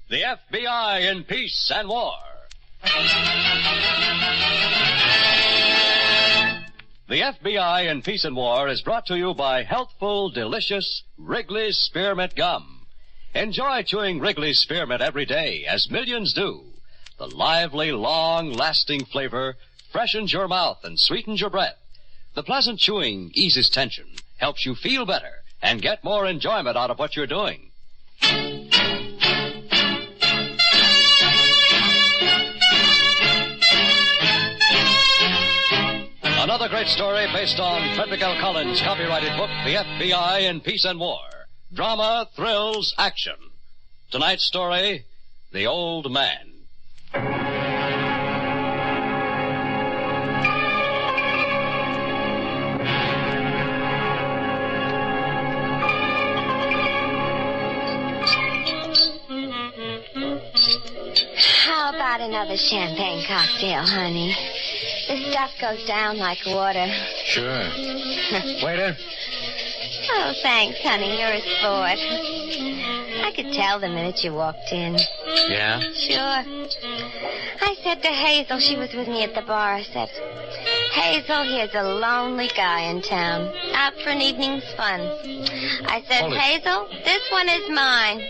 The FBI in Peace and War. The FBI in Peace and War is brought to you by healthful, delicious Wrigley's Spearmint Gum. Enjoy chewing Wrigley's Spearmint every day, as millions do. The lively, long-lasting flavor freshens your mouth and sweetens your breath. The pleasant chewing eases tension, helps you feel better, and get more enjoyment out of what you're doing. Another great story based on Frederick L. Collins' copyrighted book, The FBI in Peace and War. Drama, thrills, action. Tonight's story, The Old Man. How about another champagne cocktail, honey? This stuff goes down like water. Sure. Waiter? Oh, thanks, honey. You're a sport. I could tell the minute you walked in. Yeah? Sure. I said to Hazel, she was with me at the bar, I said, Hazel, here's a lonely guy in town, out for an evening's fun. I said, Hold it. Hazel, this one is mine.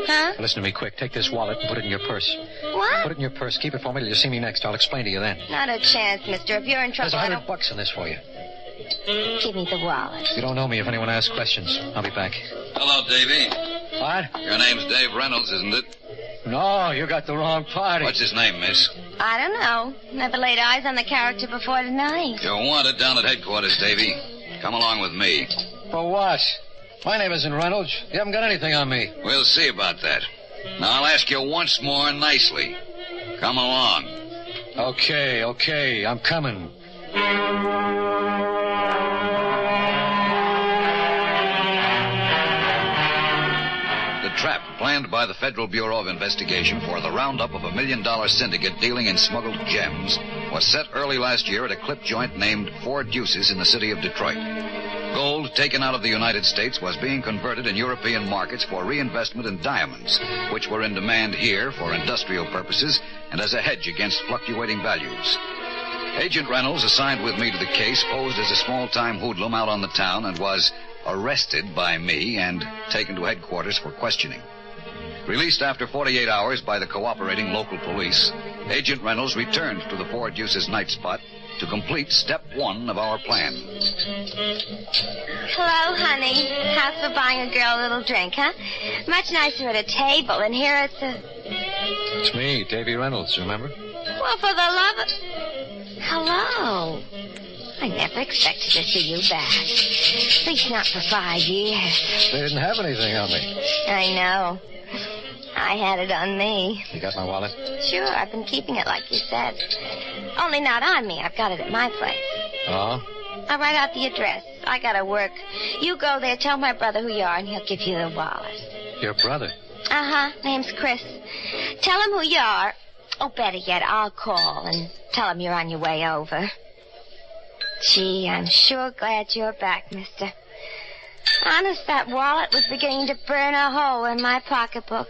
Huh? Listen to me quick. Take this wallet and put it in your purse. What? Put it in your purse. Keep it for me till you see me next. I'll explain to you then. Not a chance, mister. If you're in trouble, There's $100 in this for you. Give me the wallet. You don't know me if anyone asks questions. I'll be back. Hello, Davy. What? Your name's Dave Reynolds, isn't it? No, you got the wrong party. What's his name, miss? I don't know. Never laid eyes on the character before tonight. You're wanted down at headquarters, Davy. Come along with me. For what? My name isn't Reynolds. You haven't got anything on me. We'll see about that. Now, I'll ask you once more nicely. Come along. Okay. I'm coming. The trap planned by the Federal Bureau of Investigation for the roundup of $1 million syndicate dealing in smuggled gems was set early last year at a clip joint named Four Deuces in the city of Detroit. Gold taken out of the United States was being converted in European markets for reinvestment in diamonds, which were in demand here for industrial purposes and as a hedge against fluctuating values. Agent Reynolds, assigned with me to the case, posed as a small-time hoodlum out on the town and was arrested by me and taken to headquarters for questioning. Released after 48 hours by the cooperating local police, Agent Reynolds returned to the Four Deuces night spot to complete step one of our plan. Hello, honey. How's for buying a girl a little drink, huh? Much nicer at a table, and here it's a... It's me, Davy Reynolds, remember? Well, for the love of... Hello. I never expected to see you back. At least not for 5 years. They didn't have anything on me. I know. I had it on me. You got my wallet? Sure, I've been keeping it like you said. Only not on me. I've got it at my place. Oh? I'll write out the address. I gotta work. You go there, tell my brother who you are, and he'll give you the wallet. Your brother? Uh-huh. Name's Chris. Tell him who you are. Oh, better yet, I'll call and tell him you're on your way over. Gee, I'm sure glad you're back, mister. Honest, that wallet was beginning to burn a hole in my pocketbook.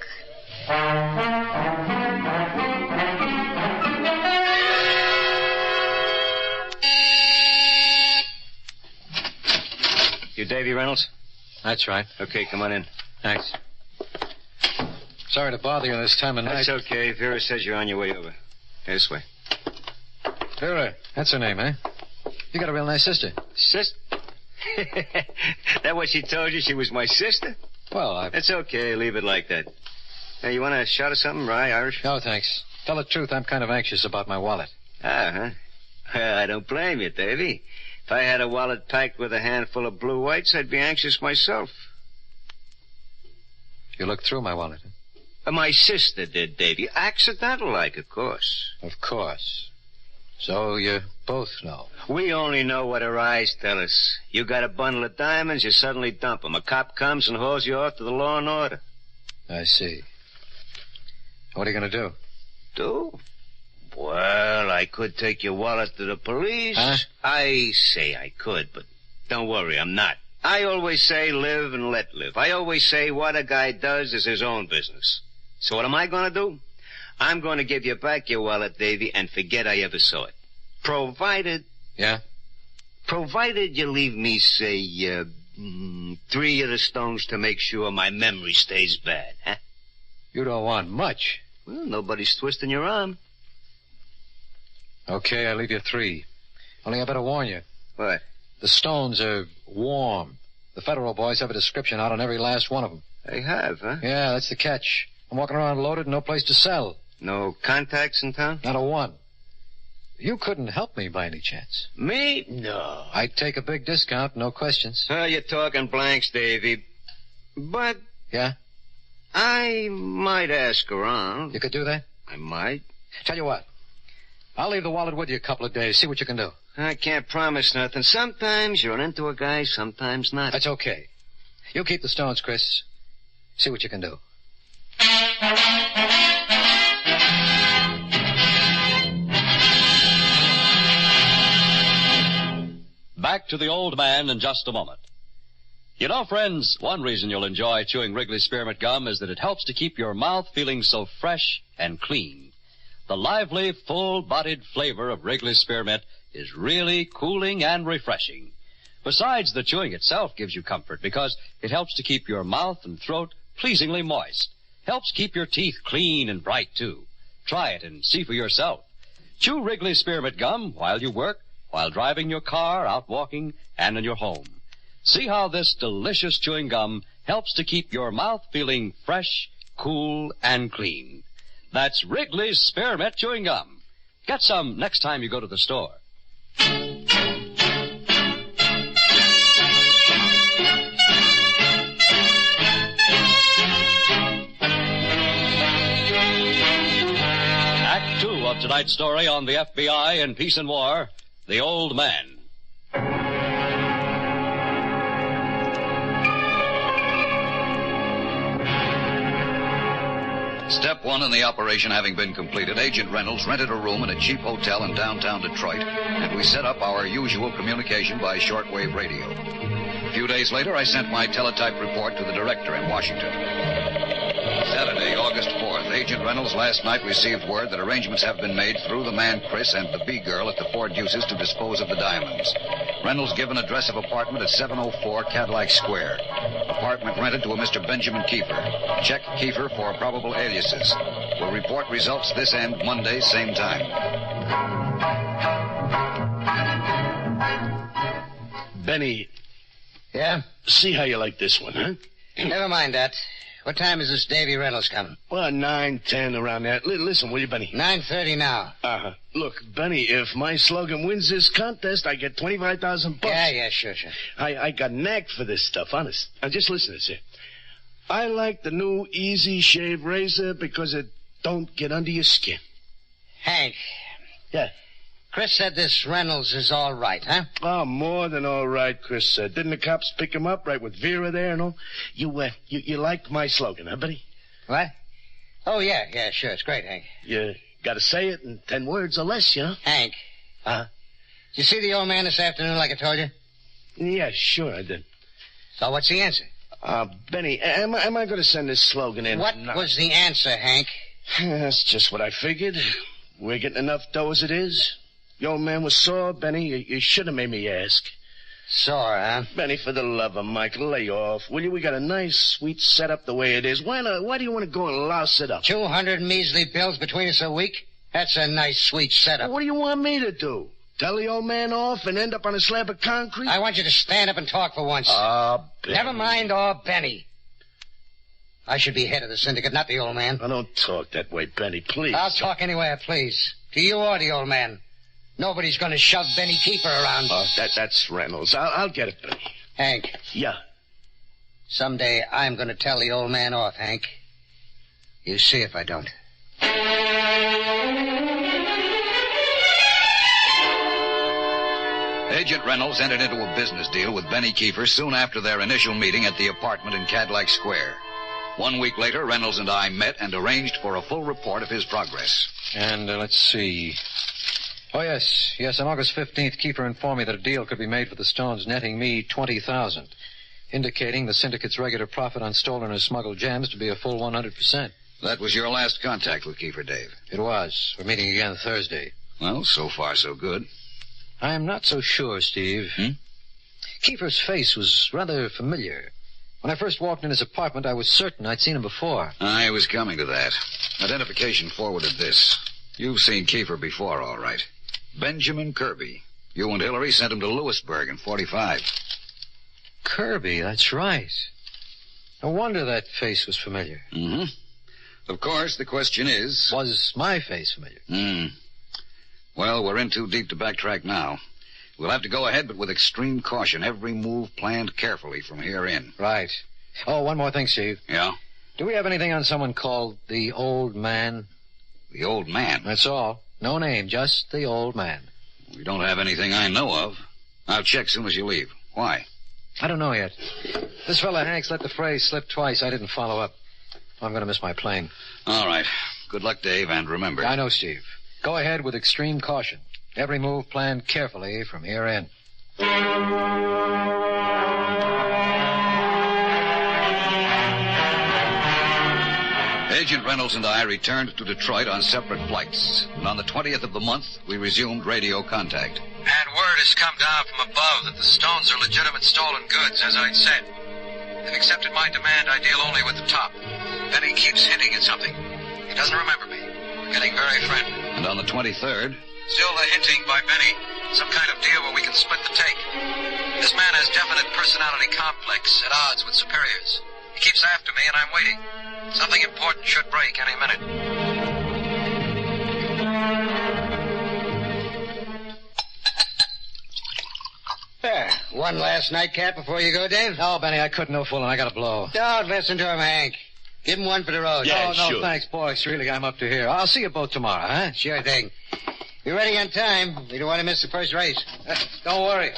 You Davy Reynolds? That's right. Okay, come on in. Thanks. Sorry to bother you this time of night. That's okay. Vera says you're on your way over. This way. Vera, that's her name, eh? You got a real nice sister. Sister? That what she told you? She was my sister? Well, It's okay. Leave it like that. Hey, you want a shot of something, rye, Irish? No, thanks. Tell the truth, I'm kind of anxious about my wallet. Huh? Well, I don't blame you, Davy. If I had a wallet packed with a handful of blue whites, I'd be anxious myself. You looked through my wallet, huh? My sister did, Davy. Accidental like, of course. Of course. So you both know. We only know what our eyes tell us. You got a bundle of diamonds, you suddenly dump them. A cop comes and hauls you off to the law and order. I see. What are you going to do? Do? Well, I could take your wallet to the police. Huh? I say I could, but don't worry, I'm not. I always say live and let live. I always say what a guy does is his own business. So what am I going to do? I'm going to give you back your wallet, Davy, and forget I ever saw it. Provided... Yeah? Provided you leave me, say, 3 of the stones to make sure my memory stays bad, huh? You don't want much. Well, nobody's twisting your arm. Okay, I'll leave you 3. Only I better warn you. What? The stones are warm. The federal boys have a description out on every last one of them. They have, huh? Yeah, that's the catch. I'm walking around loaded and no place to sell. No contacts in town? Not a one. You couldn't help me by any chance. Me? No. I'd take a big discount, no questions. Oh, you're talking blanks, Davy. But Yeah? I might ask around. You could do that? I might. Tell you what. I'll leave the wallet with you a couple of days. See what you can do. I can't promise nothing. Sometimes you run into a guy, sometimes not. That's okay. You keep the stones, Chris. See what you can do. Back to the old man in just a moment. You know, friends, one reason you'll enjoy chewing Wrigley's Spearmint Gum is that it helps to keep your mouth feeling so fresh and clean. The lively, full-bodied flavor of Wrigley's Spearmint is really cooling and refreshing. Besides, the chewing itself gives you comfort because it helps to keep your mouth and throat pleasingly moist. Helps keep your teeth clean and bright, too. Try it and see for yourself. Chew Wrigley's Spearmint Gum while you work, while driving your car, out walking, and in your home. See how this delicious chewing gum helps to keep your mouth feeling fresh, cool, and clean. That's Wrigley's Spearmint Chewing Gum. Get some next time you go to the store. Act 2 of tonight's story on the FBI in Peace and War, The Old Man. Step 1 in the operation having been completed, Agent Reynolds rented a room in a cheap hotel in downtown Detroit, and we set up our usual communication by shortwave radio. A few days later, I sent my teletype report to the director in Washington. Saturday, August 4th, Agent Reynolds last night received word that arrangements have been made through the man Chris and the B-girl at the Four Deuces to dispose of the diamonds. Reynolds given address of apartment at 704 Cadillac Square. Apartment rented to a Mr. Benjamin Kiefer. Check Kiefer for probable aliases. Will report results this end Monday, same time. Benny, Yeah? see how you like this one, huh? Never mind that. What time is this Davy Reynolds coming? Well, 9, 10, around that. Listen, will you, Benny? 9:30 now. Uh-huh. Look, Benny, if my slogan wins this contest, I get $25,000. Yeah, sure. I got a knack for this stuff, honest. Now, just listen to this here. I like the new Easy Shave Razor because it don't get under your skin. Hank, Yeah. Chris said this Reynolds is all right, huh? Oh, more than all right, Chris said. Didn't the cops pick him up right with Vera there and all? You like my slogan, huh, Benny? What? Oh, yeah, sure. It's great, Hank. You gotta say it in 10 words or less, you know? Hank. Uh-huh. Did you see the old man this afternoon like I told you? Yeah, sure I did. So what's the answer? Benny, am I going to send this slogan in? What was the answer, Hank? That's just what I figured. We're getting enough dough as it is. The old man was sore, Benny. You should have made me ask. Sore, huh? Benny, for the love of Mike, lay off, will you? We got a nice, sweet setup the way it is. Why do you want to go and louse it up? 200 measly bills between us a week? That's a nice, sweet setup. What do you want me to do? Tell the old man off and end up on a slab of concrete? I want you to stand up and talk for once. Benny. Never mind, Benny. I should be head of the syndicate, not the old man. Oh, don't talk that way, Benny, please. I'll talk any way I please. To you or the old man. Nobody's going to shove Benny Kiefer around. Oh, that's Reynolds. I'll get it, Benny. Hank. Yeah. Someday I'm going to tell the old man off, Hank. You see if I don't. Agent Reynolds entered into a business deal with Benny Kiefer soon after their initial meeting at the apartment in Cadillac Square. 1 week later, Reynolds and I met and arranged for a full report of his progress. And let's see. Oh, yes, on August 15th, Kiefer informed me that a deal could be made for the stones netting me $20,000, indicating the syndicate's regular profit on stolen or smuggled gems to be a full 100%. That was your last contact with Kiefer, Dave. It was. We're meeting again Thursday. Well, so far so good. I'm not so sure, Steve. Kiefer's face was rather familiar. When I first walked in his apartment, I was certain I'd seen him before. I was coming to that. Identification forwarded this. You've seen Kiefer before, all right. Benjamin Kirby. You and Hillary sent him to Lewisburg in 45. Kirby, that's right. No wonder that face was familiar. Mm-hmm. Of course, the question is... Was my face familiar? Well, we're in too deep to backtrack now. We'll have to go ahead, but with extreme caution. Every move planned carefully from here in. Right. Oh, one more thing, Steve. Yeah? Do we have anything on someone called the Old Man? The Old Man? That's all. No name, just the Old Man. We don't have anything I know of. I'll check soon as you leave. Why? I don't know yet. This fella Hanks let the phrase slip twice. I didn't follow up. I'm going to miss my plane. All right. Good luck, Dave, and remember... I know, Steve. Go ahead with extreme caution. Every move planned carefully from here in. Agent Reynolds and I returned to Detroit on separate flights. And on the 20th of the month, we resumed radio contact. And word has come down from above that the stones are legitimate stolen goods, as I'd said. They've accepted my demand I deal only with the top. Benny keeps hinting at something. He doesn't remember me. We're getting very friendly. And on the 23rd... Still the hinting by Benny. Some kind of deal where we can split the take. This man has definite personality complex, at odds with superiors. He keeps after me, and I'm waiting. Something important should break any minute. There. One last nightcap before you go, Dave? No, Benny, I couldn't no fooling. I got to blow. Don't listen to him, Hank. Give him one for the road. Yeah, no, sure. Thanks, boys. Really, I'm up to here. I'll see you both tomorrow, huh? Sure thing. Be ready on time. We don't want to miss the first race. Don't worry.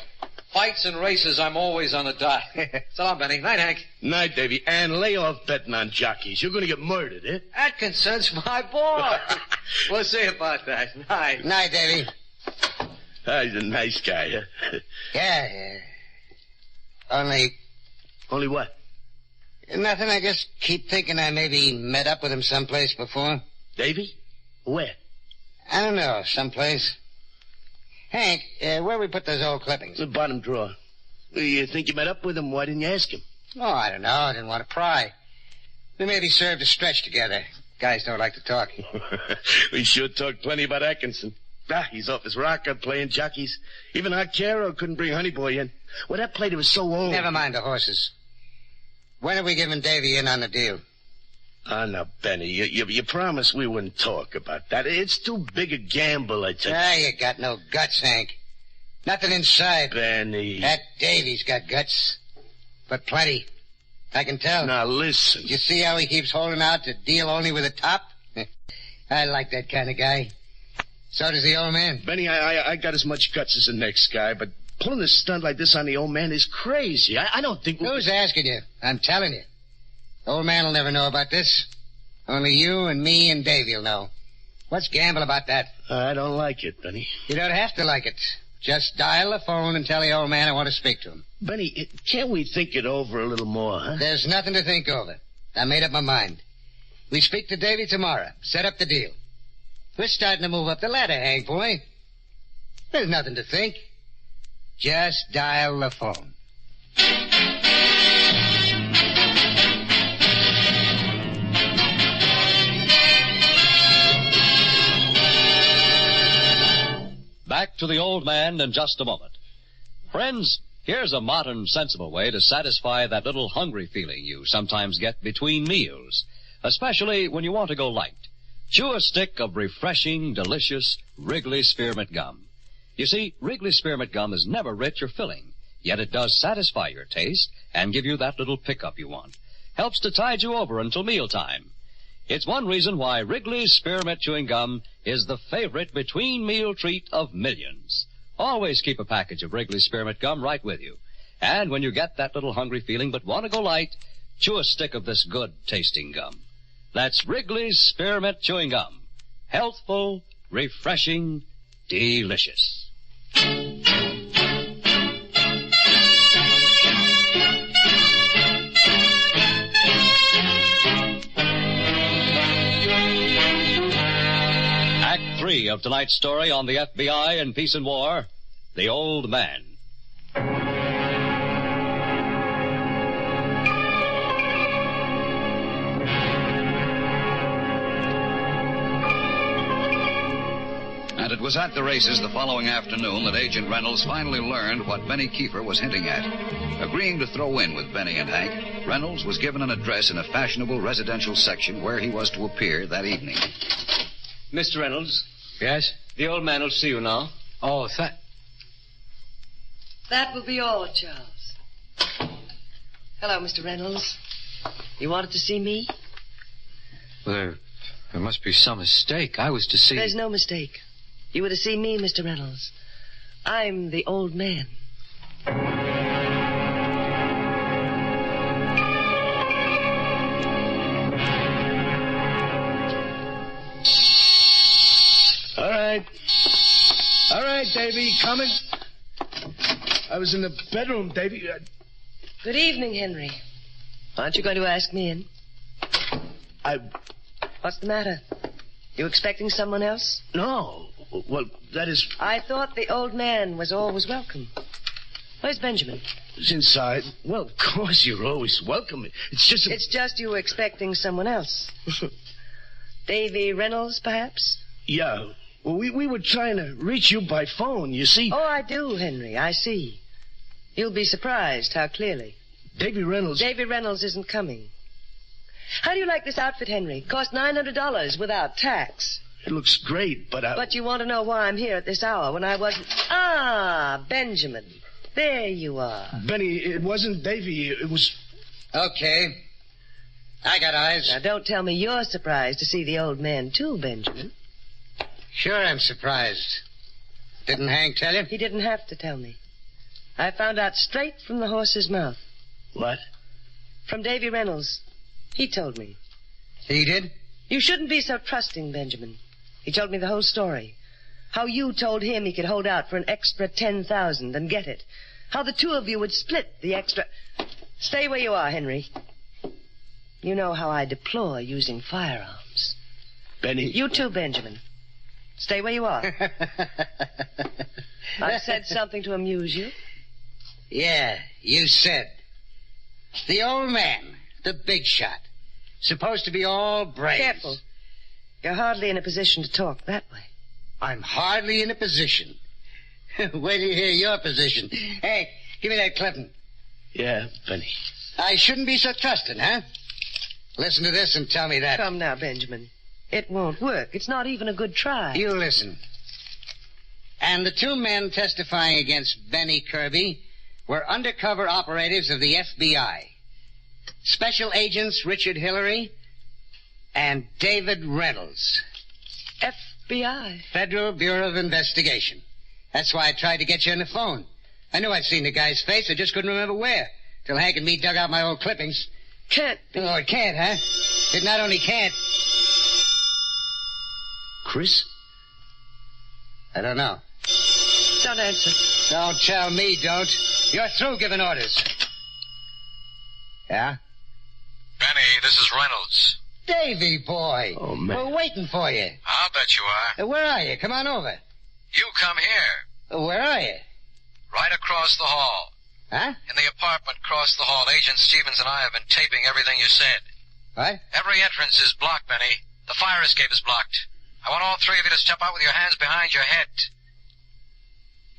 Fights and races, I'm always on the dot. So long, Benny. Night, Hank. Night, Davy. And lay off betting on jockeys. You're going to get murdered, eh? Atkinson's my boy. We'll see about that. Night. Night, Davy. He's a nice guy, huh? Yeah. Only Only what? nothing. I just keep thinking I maybe met up with him someplace before. Davy? Where? I don't know, someplace. Hank, where we put those old clippings? The bottom drawer. You think you met up with him? Why didn't you ask him? Oh, I don't know. I didn't want to pry. We maybe served a stretch together. Guys don't like to talk. We sure talked plenty about Atkinson. He's off his rocker playing jockeys. Even Arcaro couldn't bring Honey Boy in. Well, that plater was so old. Never mind the horses. When are we giving Davy in on the deal? Now, Benny, you promised we wouldn't talk about that. It's too big a gamble, I tell you. You got no guts, Hank. Nothing inside. Benny. That Davy's got guts. But plenty. I can tell. Now, listen. You see how he keeps holding out to deal only with the top? I like that kind of guy. So does the old man. Benny, I got as much guts as the next guy, but pulling a stunt like this on the old man is crazy. I don't think... Who's asking you? I'm telling you. The old man will never know about this. Only you and me and Davy'll know. What's gamble about that? I don't like it, Benny. You don't have to like it. Just dial the phone and tell the old man I want to speak to him. Benny, can't we think it over a little more, huh? There's nothing to think over. I made up my mind. We speak to Davy tomorrow. Set up the deal. We're starting to move up the ladder, Hank, boy. There's nothing to think. Just dial the phone. Back to the old man in just a moment. Friends, here's a modern, sensible way to satisfy that little hungry feeling you sometimes get between meals, especially when you want to go light. Chew a stick of refreshing, delicious Wrigley Spearmint Gum. You see, Wrigley Spearmint Gum is never rich or filling, yet it does satisfy your taste and give you that little pickup you want. Helps to tide you over until mealtime. It's one reason why Wrigley's Spearmint Chewing Gum is the favorite between-meal treat of millions. Always keep a package of Wrigley's Spearmint Gum right with you. And when you get that little hungry feeling but want to go light, chew a stick of this good-tasting gum. That's Wrigley's Spearmint Chewing Gum. Healthful, refreshing, delicious. 3 of tonight's story on the FBI in Peace and War, The Old Man. And it was at the races the following afternoon that Agent Reynolds finally learned what Benny Kiefer was hinting at. Agreeing to throw in with Benny and Hank, Reynolds was given an address in a fashionable residential section where he was to appear that evening. Mr. Reynolds? Yes? The old man will see you now. Oh, That will be all, Charles. Hello, Mr. Reynolds. You wanted to see me? Well, there must be some mistake. I was to see... There's no mistake. You were to see me, Mr. Reynolds. I'm the old man. All right, Davy, coming. I was in the bedroom, Davy. Good evening, Henry. Aren't you going to ask me in? What's the matter? You expecting someone else? No. Well, that is... I thought the old man was always welcome. Where's Benjamin? He's inside. Well, of course, you're always welcome. It's just... It's just you were expecting someone else. Davy Reynolds, perhaps? Yeah. Well, we were trying to reach you by phone, you see. Oh, I do, Henry. I see. You'll be surprised how clearly. Davy Reynolds... Davy Reynolds isn't coming. How do you like this outfit, Henry? Cost $900 without tax. It looks great, but But you want to know why I'm here at this hour when I wasn't... Ah, Benjamin. There you are. Benny, it wasn't Davy. It was... Okay. I got eyes. Now, don't tell me you're surprised to see the old man, too, Benjamin. Sure I'm surprised. Didn't Hank tell you? He didn't have to tell me. I found out straight from the horse's mouth. What? From Davy Reynolds. He told me. He did? You shouldn't be so trusting, Benjamin. He told me the whole story. How you told him he could hold out for an extra $10,000 and get it. How the two of you would split the extra... Stay where you are, Henry. You know how I deplore using firearms. Benny... You too, Benjamin. Stay where you are. I said something to amuse you. Yeah, you said. The old man, the big shot. Supposed to be all brains. Careful. You're hardly in a position to talk that way. I'm hardly in a position. Wait till you hear your position. Hey, give me that clipping. Yeah, Benny. I shouldn't be so trusting, huh? Listen to this and tell me that. Come now, Benjamin. It won't work. It's not even a good try. You listen. And the two men testifying against Benny Kirby were undercover operatives of the FBI. Special agents Richard Hillary and David Reynolds. FBI? Federal Bureau of Investigation. That's why I tried to get you on the phone. I knew I'd seen the guy's face. I just couldn't remember where. Till Hank and me dug out my old clippings. Can't be. Oh, it can't, huh? It not only can't... Chris? I don't know. Don't answer. Don't tell me, don't. You're through giving orders. Yeah? Benny, this is Reynolds. Davy, boy. Oh, man. We're waiting for you. I'll bet you are. Where are you? Come on over. You come here. Where are you? Right across the hall. Huh? In the apartment across the hall, Agent Stevens and I have been taping everything you said. What? Every entrance is blocked, Benny. The fire escape is blocked. I want all three of you to step out with your hands behind your head.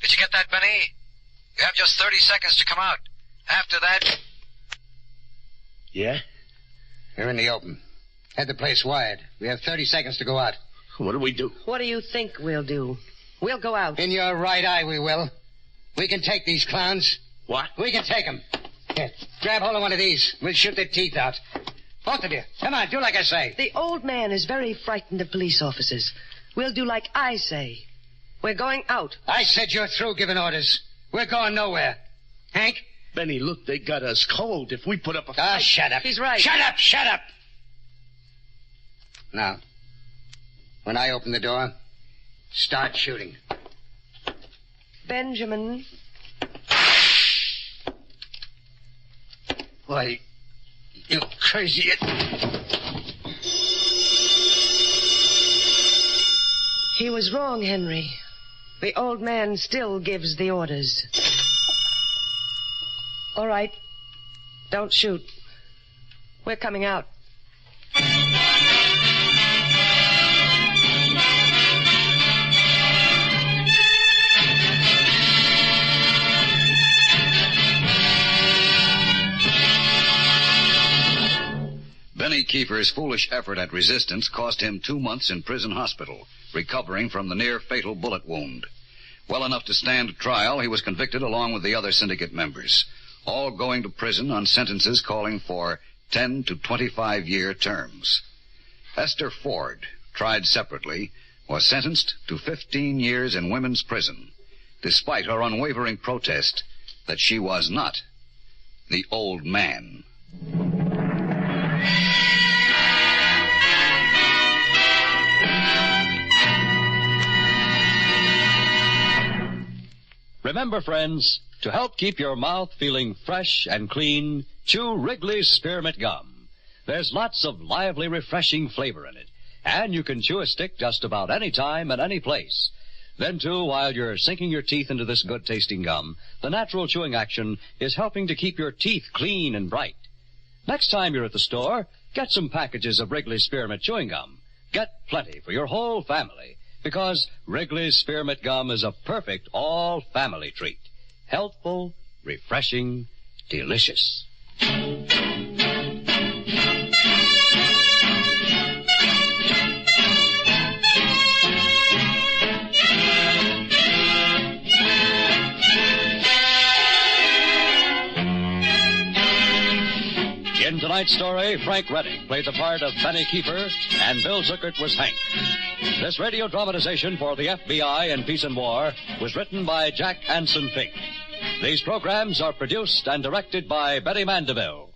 Did you get that, Benny? You have just 30 seconds to come out. After that... Yeah? You're in the open. Had the place wired. We have 30 seconds to go out. What do we do? What do you think we'll do? We'll go out. In your right eye, we will. We can take these clowns. What? We can take them. Here, grab hold of one of these. We'll shoot their teeth out. Both of you. Come on, do like I say. The old man is very frightened of police officers. We'll do like I say. We're going out. I said you're through giving orders. We're going nowhere. Hank? Benny, look, they got us cold if we put up a fight. Ah, shut up. He's right. Shut up, shut up. Now, when I open the door, start shooting. Benjamin. Why, you crazy... He was was wrong, Henry. The old man still gives the orders. All right. Don't shoot. We're coming out. Benny Kiefer's foolish effort at resistance cost him 2 months in prison hospital, recovering from the near-fatal bullet wound. Well enough to stand trial, he was convicted along with the other syndicate members, all going to prison on sentences calling for 10 to 25-year terms. Esther Ford, tried separately, was sentenced to 15 years in women's prison, despite her unwavering protest that she was not the old man. Remember, friends, to help keep your mouth feeling fresh and clean, chew Wrigley's Spearmint Gum. There's lots of lively, refreshing flavor in it, and you can chew a stick just about any time and any place. Then, too, while you're sinking your teeth into this good-tasting gum, the natural chewing action is helping to keep your teeth clean and bright. Next time you're at the store, get some packages of Wrigley's Spearmint Chewing Gum. Get plenty for your whole family, because Wrigley's Spearmint Gum is a perfect all-family treat. Healthful, refreshing, delicious. In tonight's story, Frank Redding played the part of Benny Kiefer, and Bill Zuckert was Hank. This radio dramatization for the FBI in Peace and War was written by Jack Anson Fink. These programs are produced and directed by Betty Mandeville.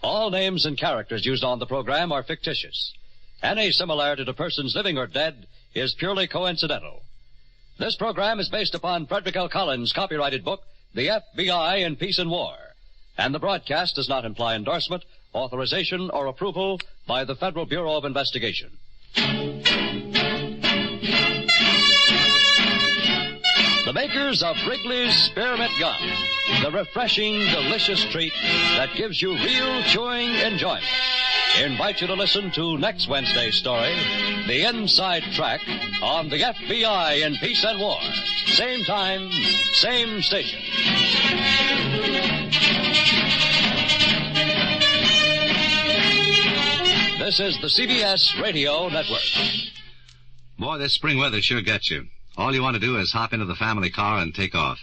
All names and characters used on the program are fictitious. Any similarity to persons living or dead is purely coincidental. This program is based upon Frederick L. Collins' copyrighted book, The FBI in Peace and War, and the broadcast does not imply endorsement, authorization, or approval by the Federal Bureau of Investigation. The makers of Wrigley's Spearmint Gum, the refreshing, delicious treat that gives you real chewing enjoyment, invite you to listen to next Wednesday's story, The Inside Track, on the FBI in Peace and War. Same time, same station. This is the CBS Radio Network. Boy, this spring weather sure gets you. All you want to do is hop into the family car and take off.